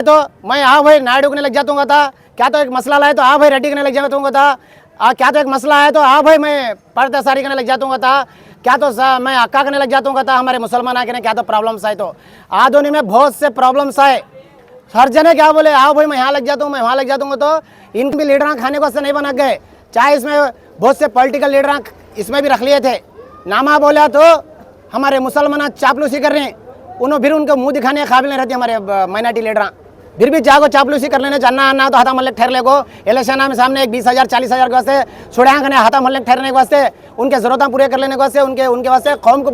तो मैं हाँ भाई नायडू करने लग जाता था, क्या तो एक मसला लाए तो हाँ भाई रेड्डी करने लग जाता था, क्या तो एक मसला है तो हाँ भाई मैं पर्दा सारी करने लग जाता था, क्या तो मैं अक्का करने लग जाता था, हमारे मुसलमान आके क्या तो प्रॉब्लम्स आए। तो आधुनिक में बहुत से प्रॉब्लम्स आए, हर जने क्या बोले हाँ भाई मैं यहाँ लग जाता हूँ, मैं वहाँ लग जाता हूँ। तो इन भी लीडर खाने को नहीं बना गए, चाहे इसमें बहुत से पॉलिटिकल लीडर इसमें भी रख लिए थे। नामा बोला तो हमारे मुसलमान चापलूसी कर रहे हैं, उन्होंने फिर उनको मुंह दिखाने के काबिल नहीं रहते हमारे माइनॉरिटी लीडर, फिर भी जागो चापलूसी कर लेने जाना आना तो हाथा मल्ले ठहर ले को इलेक्शन में सामने एक 20,000 40,000 के वास्ते छुड़ाया करने हाथा मल्ले ठहरने के वास्ते उनके जरूरतें पूरे कर लेने के वास्ते उनके वास्ते कौम को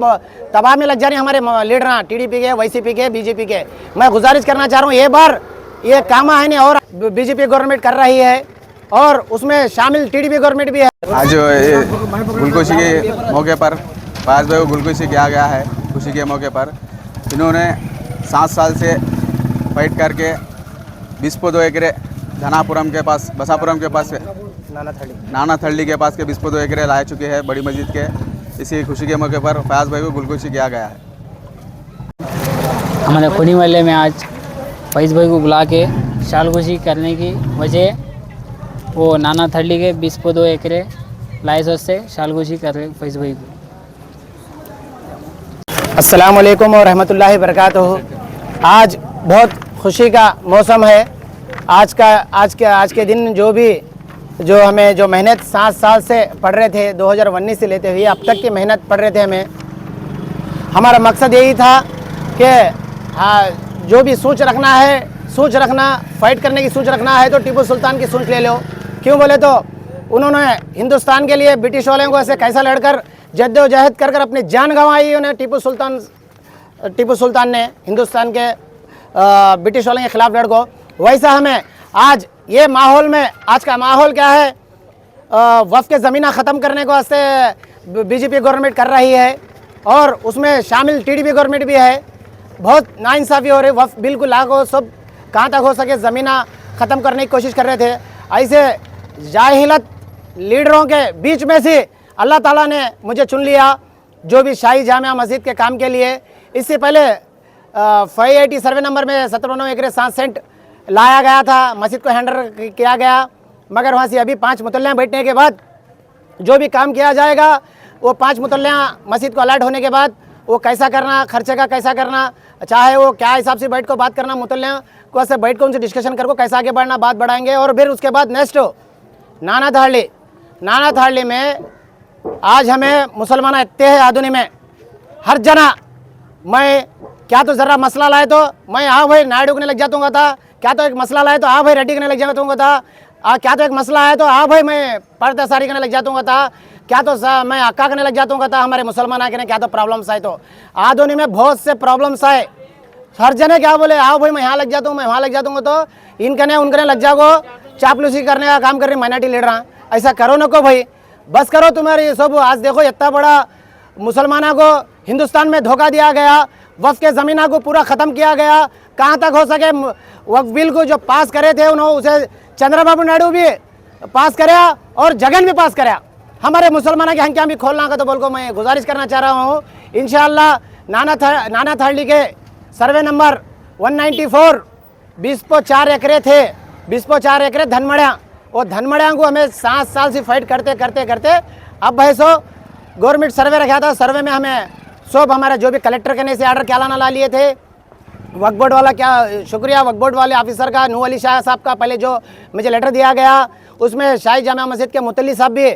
तबाह में लग जा रही हमारे लीडर टीडीपी के, वाईसीपी के, बीजेपी के। मैं गुजारिश करना चाह रहा हूँ ये बार ये काम है नहीं और बीजेपी गवर्नमेंट कर रही है और उसमें शामिल टीडीपी गवर्नमेंट भी है। आज गुलकुशी के मौके पर फयाज भाई को गुलकुशी किया गया है। खुशी के मौके पर इन्होंने 7 साल से फाइट करके 22 एकड़े धनापुरम के पास, बसापुरम के पास, नाना थर्ली के पास के 22 एकड़े ला चुके हैं बड़ी मस्जिद के। इसी खुशी के मौके पर फयाज भाई को गुलकुशी किया गया है। हमारे खुनी महल्ले में आज फैज़ भाई को बुला के शालकुशी करने की वजह वो नाना थर्ली के 22 एकड़े लाइसेंस से शालकुशी कर रहे फैज़ भाई को। अस्सलाम वालेकुम और रहमतुल्लाहि बरकातहू। आज बहुत खुशी का मौसम है। आज के दिन जो हमें जो मेहनत 7 साल से पढ़ रहे थे, 2019 से लेते हुए अब तक की मेहनत पढ़ रहे थे हमें, हमारा मकसद यही था कि जो भी सोच रखना फाइट करने की सोच रखना है तो टीपू सुल्तान की सोच ले लो। क्यों बोले तो उन्होंने हिंदुस्तान के लिए ब्रिटिश वालों को ऐसे कैसा लड़कर जद्दोजहद कर अपनी जान गंवाई। उन्हें टीपू सुल्तान ने हिंदुस्तान के ब्रिटिश वालों के खिलाफ लड़को। वैसा हमें आज ये माहौल में, आज का माहौल क्या है, वफ़ के ज़मीना ख़त्म करने के वास्ते बीजेपी गवर्नमेंट कर रही है और उसमें शामिल टीडीपी गवर्नमेंट भी है। बहुत नाइंसाफ़ी हो रही, वफ़ बिल्कुल लागू सब कहाँ तक हो सके ज़मीना ख़त्म करने की कोशिश कर रहे थे। ऐसे जाहिलत लीडरों के बीच में से अल्लाह ताला ने मुझे चुन लिया, जो भी शाही जामिया मस्जिद के काम के लिए। इससे पहले 580 सर्वे नंबर में 97 एकड़ 7 सेंट लाया गया था, मस्जिद को हैंडर किया गया, मगर वहाँ से अभी 5 मुतल्लियाँ बैठने के बाद जो भी काम किया जाएगा वो 5 मुतल्लियाँ मस्जिद को अलर्ट होने के बाद वो कैसा करना, खर्चे का कैसा करना, चाहे वो क्या हिसाब से बैठ को बात करना, मुतल्लियाँ को ऐसे बैठ को उनसे डिस्कशन करके कैसा आगे बढ़ना, बात बढ़ाएंगे। और फिर उसके बाद नेक्स्ट नाना थाली में आज हमें मुसलमान इतने हैं आधुनिक में, हर जना मैं क्या तो ज़रा मसला लाए तो मैं हाँ भाई नायडू करने लग जाता था, क्या तो एक मसला लाए तो हाँ भाई रेड्डी करने लग जाता था, क्या तो एक मसला है तो हाँ भाई मैं पर्दा सारी करने लग जाता था, क्या तो मैं अक्का करने लग जाता था, हमारे मुसलमान आके क्या तो प्रॉब्लम्स आए। तो आधुनिक में बहुत से प्रॉब्लम्स आए, हर जने क्या बोले हाँ भाई मैं यहाँ लग जाता हूँ, मैं वहाँ लग जाता हूँ। तो इनकने उनकने लग जाओ, चापलूसी करने का काम कर रही माइनॉरिटी लीडर। ऐसा करो न को भाई, बस करो तुम्हारी सब। आज देखो इतना बड़ा मुसलमानों को हिंदुस्तान में धोखा दिया गया, वफ़ के ज़मीना को पूरा ख़त्म किया गया। कहाँ तक हो सके वक्फ बिल को जो पास करे थे उन्होंने उसे चंद्रबाबू नायडू भी पास कराया और जगन भी पास कराया। हमारे मुसलमानों के हंकियाँ भी खोलना का तो बोल को मैं गुजारिश करना चाह रहा हूँ। इंशाअल्लाह नाना थर्ली के सर्वे नंबर 194 24 एकड़े थे, 24 एकड़े धनमड़िया, और धनमड़िया को हमें 7 साल से फाइट करते अब भाई गवर्नमेंट सर्वे रखा था। सर्वे में हमें सब हमारे जो भी कलेक्टर कहने से आर्डर क्या लाना ला लिए थे, वक्फ बोर्ड वाला क्या शुक्रिया वक्फ बोर्ड वाले ऑफिसर का, नूह अली शाह साहब का पहले जो मुझे लेटर दिया गया उसमें शाही जामिया मस्जिद के मुतल्ली साहब भी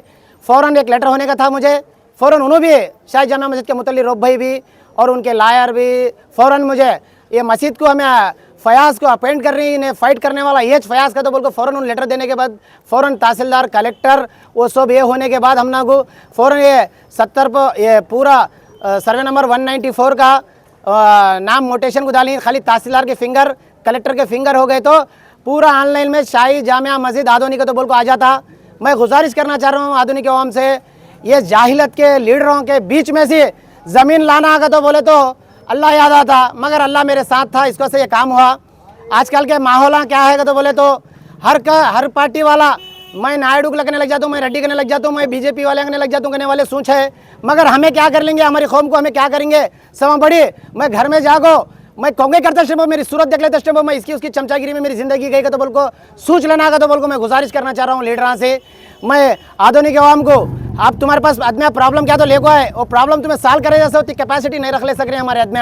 फ़ौरन, एक लेटर होने का था मुझे, फ़ौरन उन्होंने भी शाही जामिया मस्जिद के मुतल्ली रोब भाई भी और उनके लायर भी फ़ौरन मुझे ये मस्जिद को हमें फयाज को अपॉइंट कर रही है, फाइट करने वाला ये फयाज का तो बोल को फ़ौरन उन लेटर देने के बाद फ़ौरन तहसीलदार कलेक्टर वो सब ये होने के बाद हम ना को फ़ौरन ये 70 पर ये पूरा सर्वे नंबर 194 का नाम मोटेशन को डाली, खाली तहसीलदार के फिंगर कलेक्टर के फिंगर हो गए तो पूरा ऑनलाइन में शाही जामिया मस्जिद आधुनिक का तो बोल को आ जाता। मैं गुजारिश करना चाह रहा हूँ आधुनिक अवाम से, ये जाहिलत के लीडरों के बीच में से ज़मीन लाना का तो बोले तो अल्लाह याद आता, मगर अल्लाह मेरे साथ था, इसको से ये काम हुआ। आजकल के माहौल क्या है तो बोले तो हर पार्टी वाला मैं नायडू को लगने लग जाता हूँ, मैं रेड्डी करने लग जाता हूँ, मैं बीजेपी वाले करने लग जाता हूँ, कहने वाले सोच है। मगर हमें क्या कर लेंगे, हमारी कौम को हमें क्या करेंगे, समय बड़ी मैं घर में जागो मैं कहूँगा करता स्टेम्पो मेरी सूरत देख लेते स्टेम्पो मैं इसकी उसकी चमचागिरी में मेरी ज़िंदगी गई का तो बोल को सोच लेना का तो बोल को मैं गुजारिश करना चाह रहा हूँ लीडर से। मैं आधुनिक आवाम को आप तुम्हारे पास आदमी प्रॉब्लम क्या तो लेको आए वो प्रॉब्लम तुम्हें साल करे जैसे होती कैपेसिटी नहीं रख ले सक रहे हमारे आदमी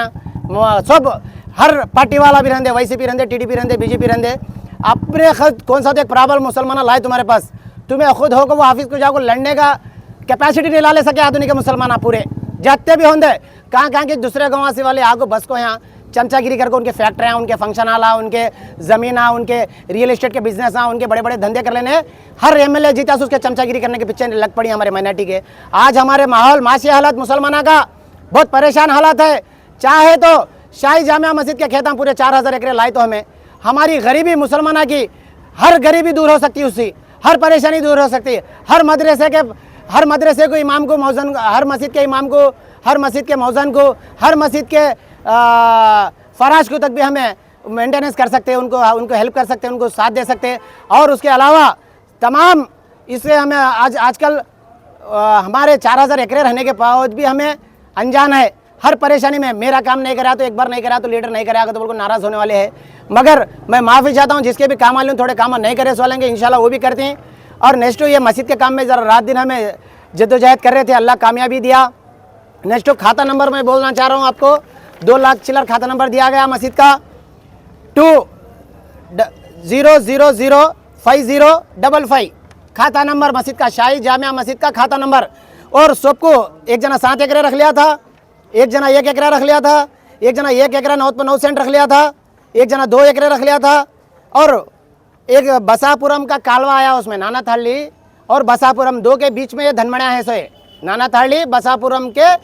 सब हर पार्टी वाला भी रहते YCP रहते TDP रहते BJP रहते अपने खुद कौन सा तो एक प्रॉब्लम मुसलमान लाए तुम्हारे पास तुम्हें खुद हो वो ऑफिस को जाओ लड़ने का कैपेसिटी नहीं ला ले सके आधुनिक मुसलमान पूरे जाते भी होंगे कहाँ के दूसरे गाँव से वाले आगो बस को यहाँ चमचागिरी करके उनके फैक्ट्रियाँ उनके फंक्शन आला उनके ज़मीन उनके रियल एस्टेट के बिजनेस उनके बड़े बड़े धंधे कर लेने हर MLA जीता उसके चमचागिरी करने के पीछे लग पड़ी हमारे माइनॉरिटी के। आज हमारे माहौल माशी हालत मुसलमाना का बहुत परेशान हालत है। चाहे तो शाही जामिया मस्जिद के खेत पूरे 4000 एकड़ लाए तो हमारी गरीबी मुसलमाना की हर गरीबी दूर हो सकती है उससे हर परेशानी दूर हो सकती है। हर मदरसे को इमाम को मौजन हर मस्जिद के इमाम को हर मस्जिद के मौजन को हर मस्जिद के फराज को तक भी हमें मेंटेनेंस कर सकते हैं उनको हेल्प कर सकते हैं उनको साथ दे सकते हैं। और उसके अलावा तमाम इससे हमें आजकल हमारे 4000 एकड़ रहने के बावजूद भी हमें अनजान है हर परेशानी में मेरा काम नहीं करा तो एक बार नहीं करा तो लीडर नहीं कराएगा तो बिल्कुल नाराज़ होने वाले हैं। मगर मैं माफ़ी चाहता हूँ जिसके भी काम वाले थोड़े काम नहीं करे सोलेंगे इंशाल्लाह वो भी करते हैं। और नेक्स्ट ये मस्जिद के काम में ज़रा रात दिन हमें जद्दोजहद कर रहे थे अल्लाह कामयाबी दिया। नेक्स्ट खाता नंबर मैं बोलना चाह रहा हूँ आपको 2 लाख चिल्लर खाता नंबर दिया गया मस्जिद का 20005055 खाता नंबर मस्जिद का शाही जामिया मस्जिद का खाता नंबर। और सबको एक जना 7 एकड़ रख लिया था एक जना 1 एकड़ रख लिया था एक जना 1 एकड़ 9 सेंट रख लिया था एक जना 2 एकड़ रख लिया था। और एक बसापुरम का कालवा आया उसमें नाना थाली और बसापुरम 2 के बीच में ये धनमड़ा है। सोए नाना थाली बसापुरम के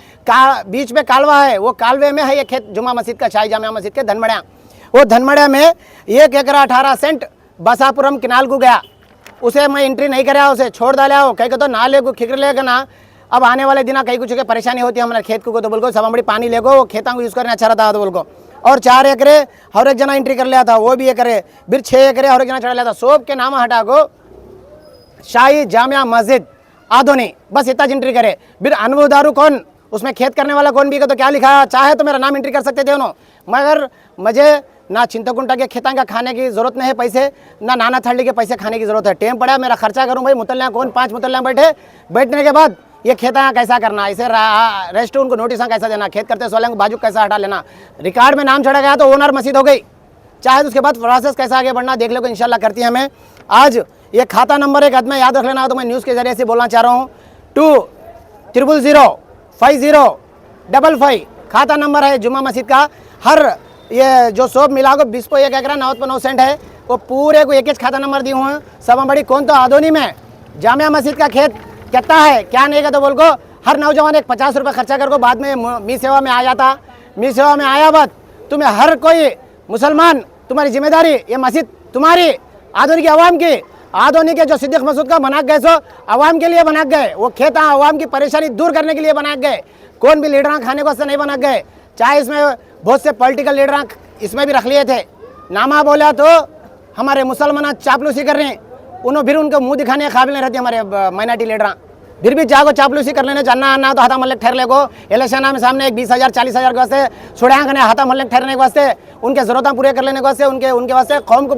बीच में कालवा है वो कालवे में है ये खेत जुमा मस्जिद का शाही जामिया मस्जिद के धनमड़ा। वो धनमड़ा में 1 एकड़ 18 सेंट बसापुरम किनाल को गया उसे मैं एंट्री नहीं कराया उसे छोड़ डाला हो कहीं को तो ना ले को खिकर लेगा ना। अब आने वाले दिन कहीं कुछ के परेशानी होती है हमारे खेत को तो बोल को सब बड़ी पानी ले को खेतों को यूज़ करना अच्छा रहता है तो बोल को। और 4 एकड़ हर एक जना एंट्री कर लिया था वो भी ये करे फिर 6 एकड़ हर एक जना चढ़ा लिया था। सोब के नाम हटा को शाही जामिया मस्जिद आधोनी बस इतना एंट्री करे। फिर अनुभवदारू कौन उसमें खेत करने वाला कौन भी का तो क्या लिखा है चाहे तो मेरा नाम एंट्री कर सकते थे उन्होंने। मगर मुझे ना चिंताकुंटा के खेतां का खाने की जरूरत नहीं है पैसे ना नाना थाली के पैसे खाने की जरूरत है। टाइम पड़ा मेरा खर्चा करूँ भाई मुतल्ला कौन 5 मुतल्ला बैठने के बाद ये खेता कैसा करना इसे रेस्ट उनको नोटिस कैसा देना खेत करते सोलह को बाजू कैसा हटा लेना रिकॉर्ड में नाम चढ़ा गया तो ओनर मस्जिद हो गई। चाहे उसके बाद प्रोसेस कैसा आगे बढ़ना देख लो को इंशाल्लाह करती है हमें। आज ये खाता नंबर एक आदमी याद रख लेना तो मैं न्यूज़ के जरिए से बोलना चाह रहा हूँ 20005055 खाता नंबर है जुमा मस्जिद का। हर ये जो सोब मिला को 20 1 एकड़ 9 सेंट है वो पूरे को एक खाता नंबर दी हुए सब बड़ी कौन तो आधोनी में जामिया मस्जिद का खेत कितना है क्या नहीं का तो बोल को हर नौजवान एक 50 रुपये खर्चा कर को बाद में मी सेवा में आ जाता। मी सेवा में आया बाद तुम्हें हर कोई मुसलमान तुम्हारी जिम्मेदारी ये मस्जिद तुम्हारी आधुनिक आवाम की आधुनिक के जो सिद्दीक मसूद का बना गए सो आवाम के लिए बना गए वो खेत आवाम की परेशानी दूर करने के लिए बना गए कौन भी लीडर खाने को नहीं बना गए। चाहे इसमें बहुत से पॉलिटिकल लीडर इसमें भी रख लिए थे नामा बोला तो हमारे मुसलमान चापलूसी कर रहे हैं उन्होंने फिर उनको मुंह दिखाने के काबिल नहीं रहते हमारे माइनॉरिटी लीडर फिर भी जागो चापलूसी कर लेने जानना आना तो हाथा मल्लिक ठहर ले को इलेक्शन में सामने एक 20,000 40,000 के वास्ते छुड़ाया करने हाथा मल्लिक ठहरने के वास्ते उनके ज़रूरतें पूरे कर लेने के वास्ते उनके वास्ते कौम को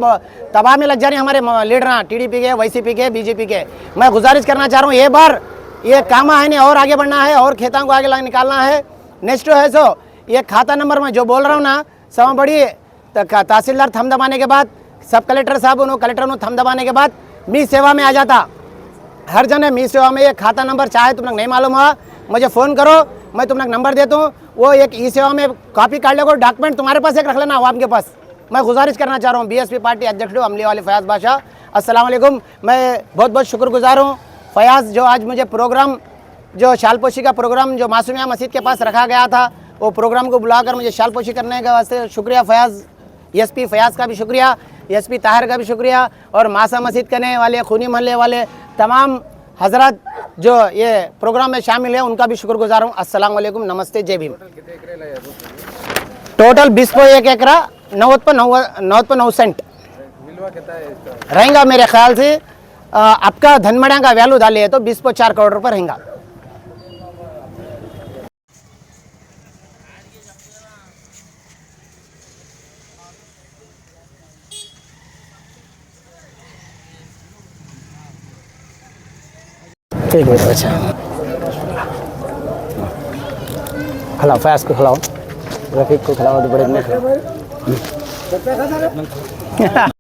तबाह में लग जा रही है हमारे लीडर TDP के YCP के BJP के। मैं गुजारिश करना चाह रहा हूँ ये बार ये काम है नहीं और आगे बढ़ना है और खेतों को आगे निकालना है। नेक्स्ट है सो ये खाता नंबर में जो बोल रहा हूँ ना सब बड़ी तहसीलदार थम दबाने के बाद सब कलेक्टर साहब उन्होंने कलेक्टर ने थम दबाने के बाद मी सेवा में आ जाता। हर जन है मी सेवा में ये खाता नंबर चाहे तुम लोग नहीं मालूम हुआ मुझे फ़ोन करो मैं तुम लोग नंबर देता हूँ वो एक ई सेवा में कॉपी काट लेगा डॉक्यूमेंट तुम्हारे पास एक रख लेना आवाम के पास। मैं गुजारिश करना चाह रहा हूँ BSP पार्टी अध्यक्ष अमली वाले फयाज बादशाह अस्सलाम वालेकुम। मैं बहुत बहुत शुक्रगुजार हूँ फयाज जो आज मुझे प्रोग्राम जो शालपोशी का प्रोग्राम जो मासूमिया मस्जिद के पास रखा गया था वो प्रोग्राम को बुलाकर मुझे शालपोशी करने के वास्ते शुक्रिया फयाज SP फयाज का भी शुक्रिया SP ताहिर का भी शुक्रिया और मासा मस्जिद करने वाले खूनी मोहल्ले वाले तमाम हजरत जो ये प्रोग्राम में शामिल है उनका भी शुक्रगुजार हूँ। अस्सलाम वालेकुम नमस्ते जय भीम। टोटल 20.1 एकड़ 9 सेंट रहेगा मेरे ख्याल से आपका धनमड़ा का वैल्यू डालिए तो 20.4 करोड़ रुपये रहेगा। ठीक है अच्छा खिलाओ फैस को खिलाओ रफीक को खिलाओ तो बड़े में खिलाओ